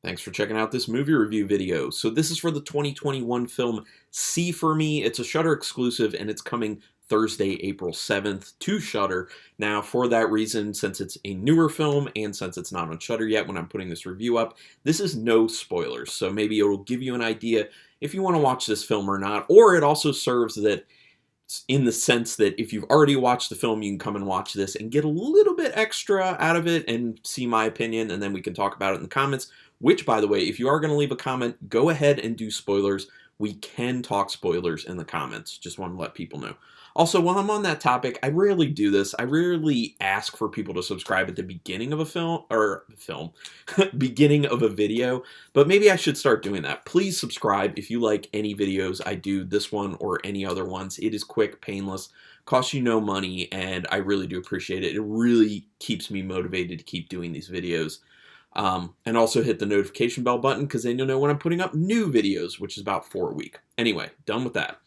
Thanks for checking out this movie review video. So this is for the 2021 film See For Me. It's a Shudder exclusive and it's coming Thursday, April 7th to Shudder. Now, for that reason, since it's a newer film and since it's not on Shudder yet when I'm putting this review up, this is no spoilers. So maybe it'll give you an idea if you want to watch this film or not, or it also serves that in the sense that if you've already watched the film, you can come and watch this and get a little bit extra out of it and see my opinion, and then we can talk about it in the comments. Which, by the way, if you are going to leave a comment, go ahead and do spoilers. We can talk spoilers in the comments. Just want to let people know. Also, while I'm on that topic, I rarely do this. I rarely ask for people to subscribe at the beginning of a beginning of a video, but maybe I should start doing that. Please subscribe if you like any videos I do, this one or any other ones. It is quick, painless, costs you no money, and I really do appreciate it. It really keeps me motivated to keep doing these videos. And also hit the notification bell button because then you'll know when I'm putting up new videos, which is about 4 a week. Anyway, done with that.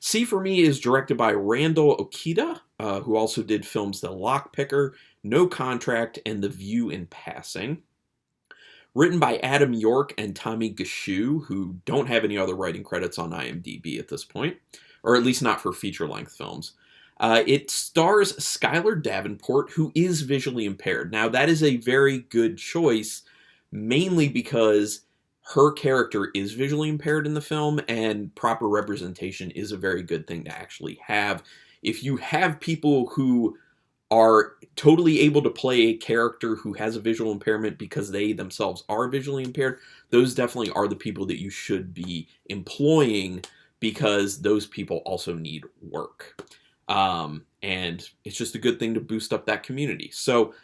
See For Me is directed by Randall Okita, who also did films The Lockpicker, No Contract, and The View in Passing. Written by Adam Yorke and Tommy Gushue, who don't have any other writing credits on IMDb at this point, or at least not for feature-length films. It stars Skylar Davenport, who is visually impaired. Now, that is a very good choice, mainly because her character is visually impaired in the film, and proper representation is a very good thing to actually have. If you have people who are totally able to play a character who has a visual impairment because they themselves are visually impaired, those definitely are the people that you should be employing because those people also need work. And it's just a good thing to boost up that community. So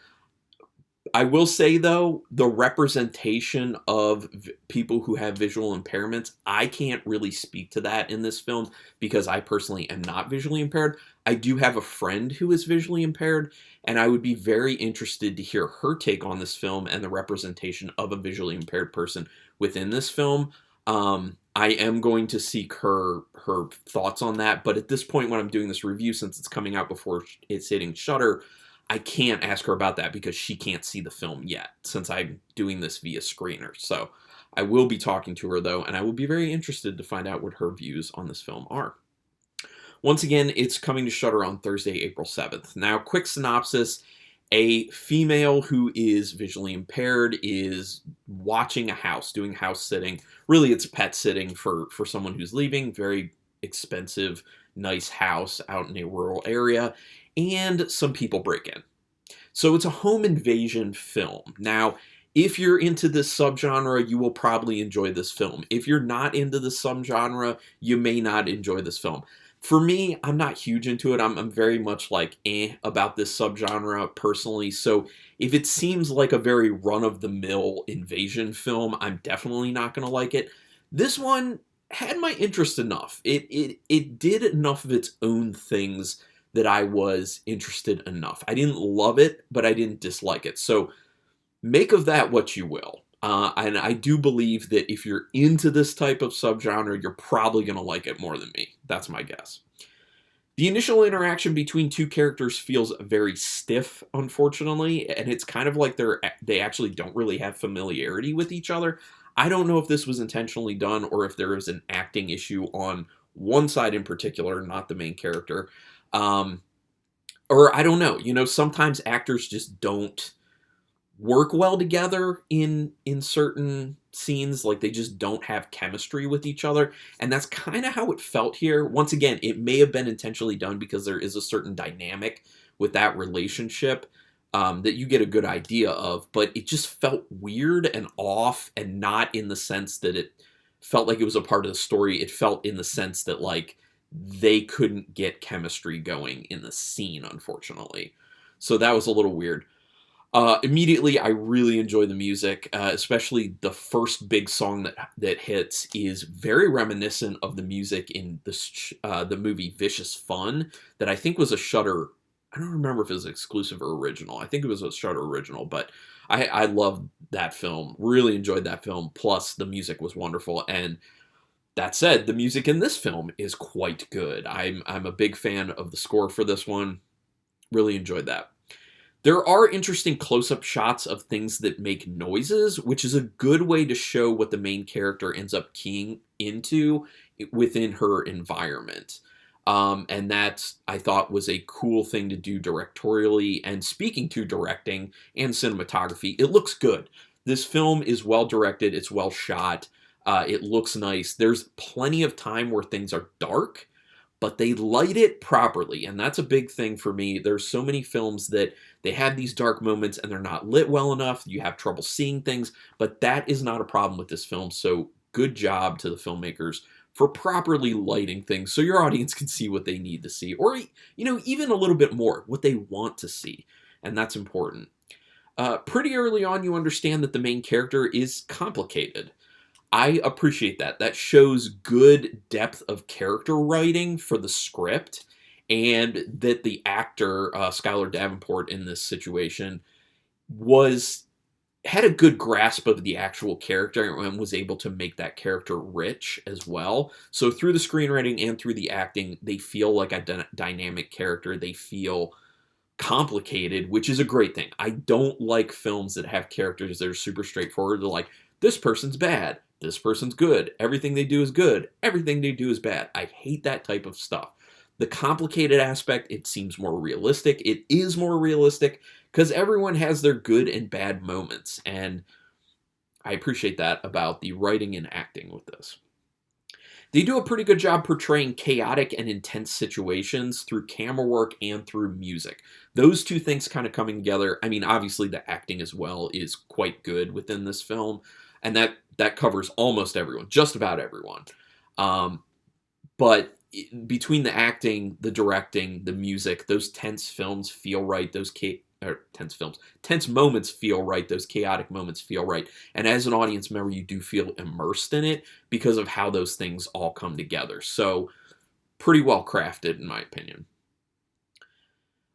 I will say, though, the representation of people who have visual impairments, I can't really speak to that in this film because I personally am not visually impaired. I do have a friend who is visually impaired, and I would be very interested to hear her take on this film and the representation of a visually impaired person within this film. I am going to seek her thoughts on that, but at this point when I'm doing this review, since it's coming out before it's hitting Shudder, I can't ask her about that because she can't see the film yet, since I'm doing this via screener. So I will be talking to her, though, and I will be very interested to find out what her views on this film are. Once again, it's coming to Shudder on Thursday, April 7th. Now, quick synopsis. A female who is visually impaired is watching a house, doing house sitting. Really, it's pet sitting for someone who's leaving. Very expensive, nice house out in a rural area. And some people break in. So it's a home invasion film. Now, if you're into this subgenre, you will probably enjoy this film. If you're not into this subgenre, you may not enjoy this film. For me, I'm not huge into it. I'm very much like about this subgenre personally. So if it seems like a very run-of-the-mill invasion film, I'm definitely not going to like it. This one had my interest enough. It did enough of its own things that I was interested enough. I didn't love it, but I didn't dislike it. So make of that what you will. And I do believe that if you're into this type of subgenre, you're probably going to like it more than me. That's my guess. The initial interaction between two characters feels very stiff, unfortunately, and it's kind of like they actually don't really have familiarity with each other. I don't know if this was intentionally done or if there is an acting issue on one side in particular, not the main character. Or I don't know. You know, sometimes actors just don't work well together in certain scenes. Like, they just don't have chemistry with each other, and that's kind of how it felt here. Once again, it may have been intentionally done because there is a certain dynamic with that relationship that you get a good idea of, but it just felt weird and off, and not in the sense that it felt like it was a part of the story. It felt in the sense that, like, they couldn't get chemistry going in the scene, unfortunately. So that was a little weird. Immediately, I really enjoy the music, especially the first big song that hits is very reminiscent of the music in the movie Vicious Fun that I think was a Shudder. I don't remember if it was exclusive or original. I think it was a Shudder original, but I loved that film. Really enjoyed that film. Plus, the music was wonderful. And that said, the music in this film is quite good. I'm a big fan of the score for this one. Really enjoyed that. There are interesting close-up shots of things that make noises, which is a good way to show what the main character ends up keying into within her environment. And that, I thought, was a cool thing to do directorially. And speaking to directing and cinematography, it looks good. This film is well directed, it's well shot, it looks nice. There's plenty of time where things are dark, but they light it properly, and that's a big thing for me. There's so many films that they have these dark moments and they're not lit well enough. You have trouble seeing things, but that is not a problem with this film. So good job to the filmmakers for properly lighting things so your audience can see what they need to see, or even a little bit more what they want to see, and that's important. Pretty early on, you understand that the main character is complicated. I appreciate that. That shows good depth of character writing for the script, and that the actor, Skylar Davenport, in this situation had a good grasp of the actual character and was able to make that character rich as well. So through the screenwriting and through the acting, they feel like a dynamic character. They feel complicated, which is a great thing. I don't like films that have characters that are super straightforward. They're like, this person's bad, this person's good, everything they do is good, everything they do is bad. I hate that type of stuff. The complicated aspect, it seems more realistic. It is more realistic because everyone has their good and bad moments, and I appreciate that about the writing and acting with this. They do a pretty good job portraying chaotic and intense situations through camera work and through music. Those two things kind of coming together. I mean, obviously the acting as well is quite good within this film, and that covers almost everyone, just about everyone. But between the acting, the directing, the music, those tense films feel right. Tense moments feel right. Those chaotic moments feel right. And as an audience member, you do feel immersed in it because of how those things all come together. So pretty well crafted, in my opinion.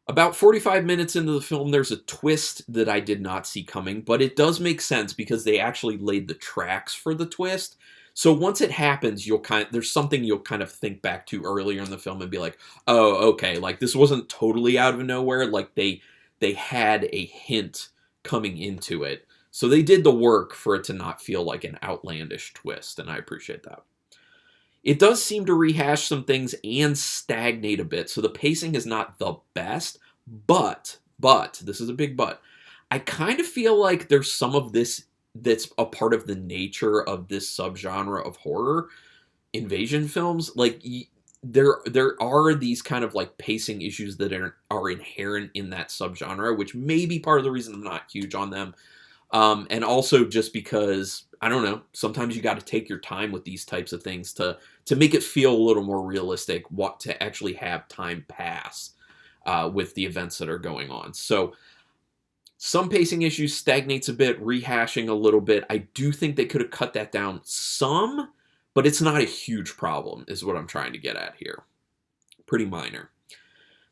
About 45 minutes into the film, there's a twist that I did not see coming, but it does make sense because they actually laid the tracks for the twist. So once it happens, there's something you'll kind of think back to earlier in the film and be like, oh, okay, like this wasn't totally out of nowhere. Like they had a hint coming into it. So they did the work for it to not feel like an outlandish twist, and I appreciate that. It does seem to rehash some things and stagnate a bit, so the pacing is not the best, but, this is a big but, I kind of feel like there's some of this that's a part of the nature of this subgenre of horror invasion films. Like, there are these kind of like pacing issues that are inherent in that subgenre, which may be part of the reason I'm not huge on them. And also just because, I don't know, sometimes you got to take your time with these types of things to make it feel a little more realistic, to actually have time pass with the events that are going on. So some pacing issues, stagnates a bit, rehashing a little bit. I do think they could have cut that down some, but it's not a huge problem, is what I'm trying to get at here. Pretty minor.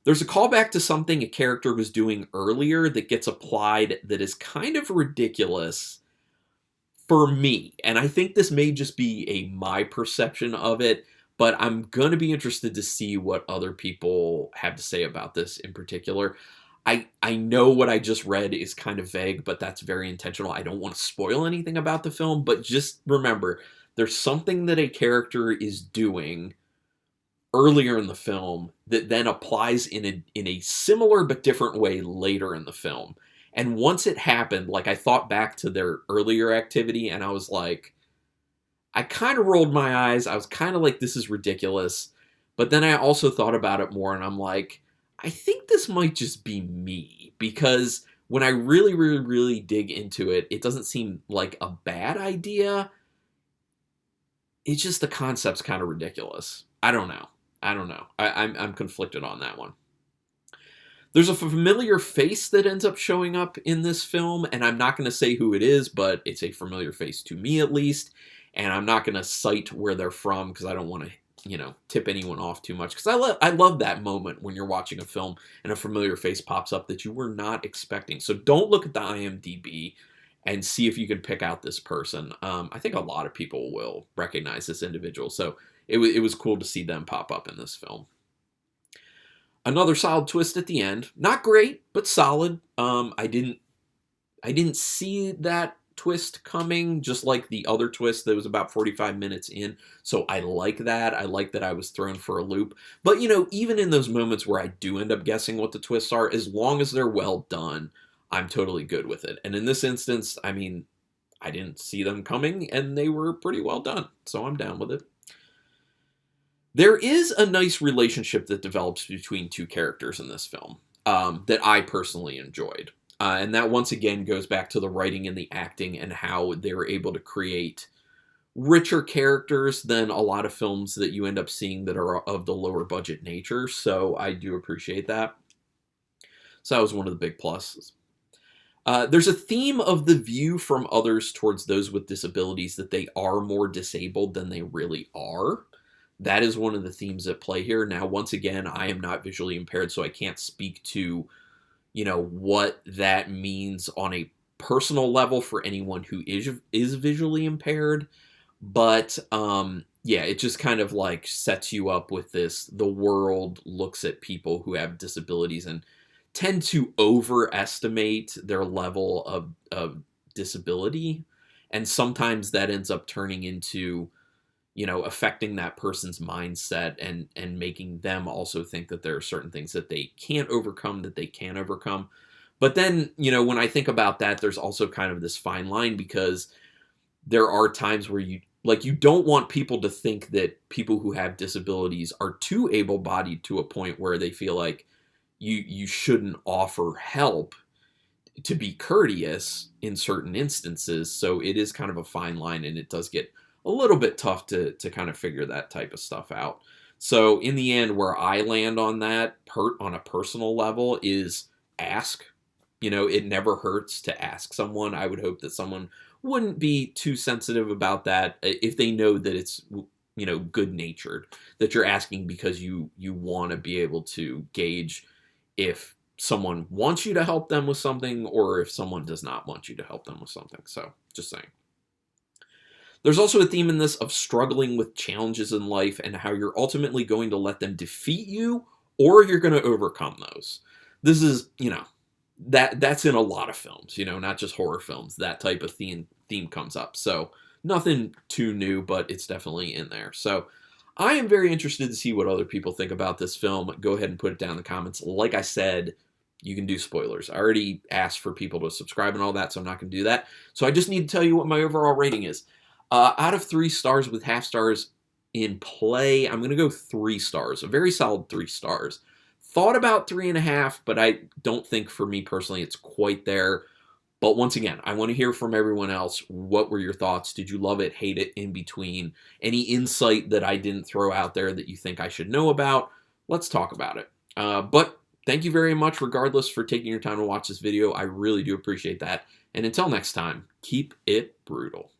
There's a callback to something a character was doing earlier that gets applied that is kind of ridiculous for me. And I think this may just be my perception of it, but I'm going to be interested to see what other people have to say about this in particular. I know what I just read is kind of vague, but that's very intentional. I don't want to spoil anything about the film, but just remember, there's something that a character is doing earlier in the film that then applies in a similar but different way later in the film. And once it happened, like, I thought back to their earlier activity and I was like, I kind of rolled my eyes. I was kind of like, this is ridiculous. But then I also thought about it more and I'm like, I think this might just be me, because when I really, really, really dig into it, it doesn't seem like a bad idea. It's just the concept's kind of ridiculous. I don't know. I'm conflicted on that one. There's a familiar face that ends up showing up in this film, and I'm not going to say who it is, but it's a familiar face to me at least, and I'm not going to cite where they're from because I don't want to, tip anyone off too much, because I love that moment when you're watching a film and a familiar face pops up that you were not expecting. So don't look at the IMDb and see if you can pick out this person. I think a lot of people will recognize this individual, so it was cool to see them pop up in this film. Another solid twist at the end. Not great, but solid. I didn't see that twist coming, just like the other twist that was about 45 minutes in. So I like that. I like that I was thrown for a loop. But, you know, even in those moments where I do end up guessing what the twists are, as long as they're well done, I'm totally good with it. And in this instance, I mean, I didn't see them coming, and they were pretty well done. So I'm down with it. There is a nice relationship that develops between two characters in this film that I personally enjoyed. And that once again goes back to the writing and the acting and how they were able to create richer characters than a lot of films that you end up seeing that are of the lower budget nature. So I do appreciate that. So that was one of the big pluses. There's a theme of the view from others towards those with disabilities that they are more disabled than they really are. That is one of the themes at play here. Now, once again, I am not visually impaired, so I can't speak to, you know, what that means on a personal level for anyone who is visually impaired. But yeah, it just kind of like sets you up with this. The world looks at people who have disabilities and tend to overestimate their level of disability. And sometimes that ends up turning into, you know, affecting that person's mindset and making them also think that there are certain things that they can't overcome that they can overcome. But then, you know, when I think about that, there's also kind of this fine line, because there are times where you don't want people to think that people who have disabilities are too able-bodied to a point where they feel like you shouldn't offer help, to be courteous in certain instances. So it is kind of a fine line, and it does get a little bit tough to kind of figure that type of stuff out. So in the end, where I land on that on a personal level is ask. You know, it never hurts to ask someone. I would hope that someone wouldn't be too sensitive about that if they know that it's, you know, good-natured, that you're asking because you want to be able to gauge if someone wants you to help them with something or if someone does not want you to help them with something. So just saying. There's also a theme in this of struggling with challenges in life and how you're ultimately going to let them defeat you, or you're going to overcome those. This is, you know, that's in a lot of films, you know, not just horror films. That type of theme comes up. So nothing too new, but it's definitely in there. So I am very interested to see what other people think about this film. Go ahead and put it down in the comments. Like I said, you can do spoilers. I already asked for people to subscribe and all that, so I'm not going to do that. So I just need to tell you what my overall rating is. Out of 3 stars with half stars in play, I'm going to go 3 stars. A very solid 3 stars. Thought about 3.5, but I don't think for me personally it's quite there. But once again, I want to hear from everyone else. What were your thoughts? Did you love it, hate it, in between? Any insight that I didn't throw out there that you think I should know about? Let's talk about it. But thank you very much, regardless, for taking your time to watch this video. I really do appreciate that. And until next time, keep it brutal.